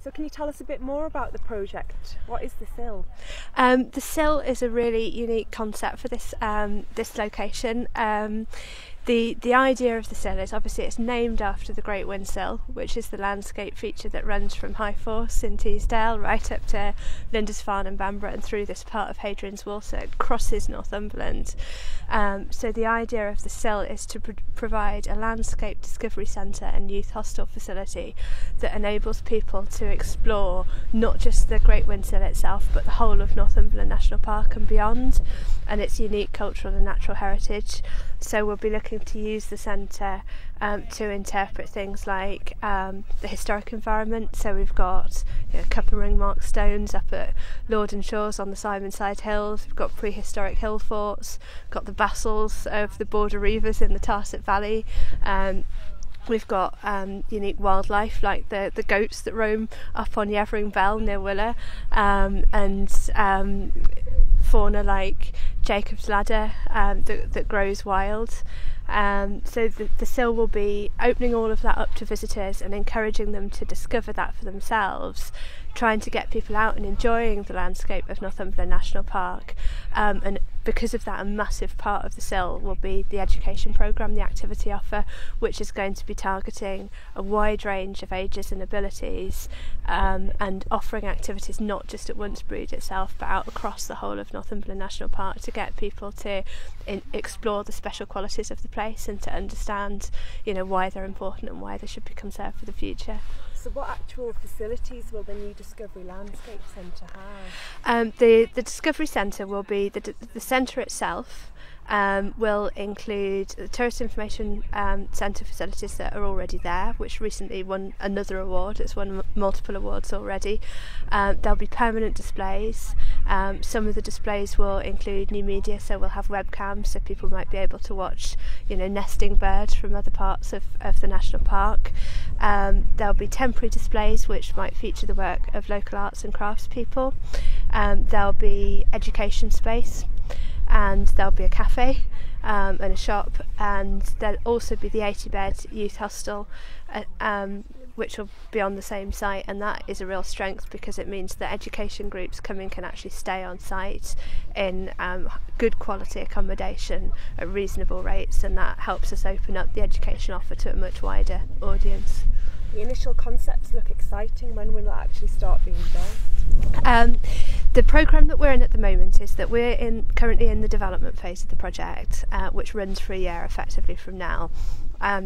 So can you tell us a bit more about the project? What is the Sill? The Sill is a really unique concept for this location. The idea of the Sill is obviously it's named after the Great Windsill, which is the landscape feature that runs from High Force in Teesdale right up to Lindisfarne and Bamburgh and through this part of Hadrian's Wall, so it crosses Northumberland. So the idea of the Sill is to provide a landscape discovery centre and youth hostel facility that enables people to explore not just the Great Windsill itself but the whole of Northumberland National Park and beyond, and its unique cultural and natural heritage. So we'll be looking to use the centre to interpret things like the historic environment. So we've got cup and ring marked stones up at Lorden Shores on the Simonside Hills. We've got prehistoric hill forts, got the bastles of the Border Reivers in the Tarset Valley. We've got unique wildlife like the goats that roam up on Yevering Bell near Willer, and fauna like Jacob's Ladder that grows wild. So the Sill will be opening all of that up to visitors and encouraging them to discover that for themselves, trying to get people out and enjoying the landscape of Northumberland National Park. And because of that, a massive part of the Sill will be the education programme, the activity offer, which is going to be targeting a wide range of ages and abilities, and offering activities not just at Once-Brood itself but out across the whole of Northumberland National Park to get people to explore the special qualities of the place and to understand why they're important and why they should be conserved for the future. So what actual facilities will the new Discovery Landscape Centre have? The Discovery Centre will be the centre itself. Will include the Tourist Information Centre facilities that are already there, which recently won another award. It's won multiple awards already. There'll be permanent displays. Some of the displays will include new media, so we'll have webcams so people might be able to watch nesting birds from other parts of the national park. There'll be temporary displays which might feature the work of local arts and crafts people. There'll be education space, and there'll be a cafe and a shop, and there'll also be the 80-bed youth hostel, which will be on the same site, and that is a real strength because it means that education groups coming can actually stay on site in good quality accommodation at reasonable rates, and that helps us open up the education offer to a much wider audience. The initial concepts look exciting. When will it actually start being built? The programme that we're in at the moment is that we're currently in the development phase of the project, which runs for a year effectively from now.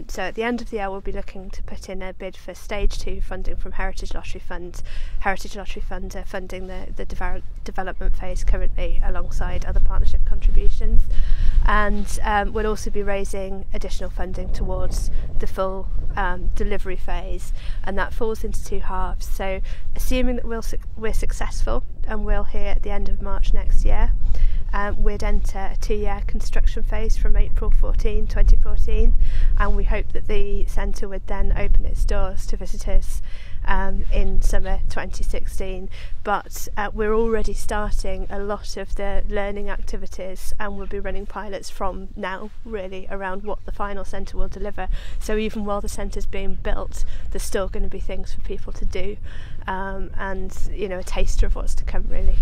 So at the end of the year we'll be looking to put in a bid for stage 2 funding from Heritage Lottery Fund. Heritage Lottery Fund are funding the development phase currently alongside other partnership contributions, and we'll also be raising additional funding towards the full delivery phase, and that falls into 2 halves. So assuming that we're successful and we'll hear at the end of March next year, we'd enter a 2-year construction phase from April 2014, and we hope that the centre would then open its doors to visitors in summer 2016. But we're already starting a lot of the learning activities, and we'll be running pilots from now really around what the final centre will deliver. So even while the centre's being built, there's still going to be things for people to do, and a taster of what's to come really.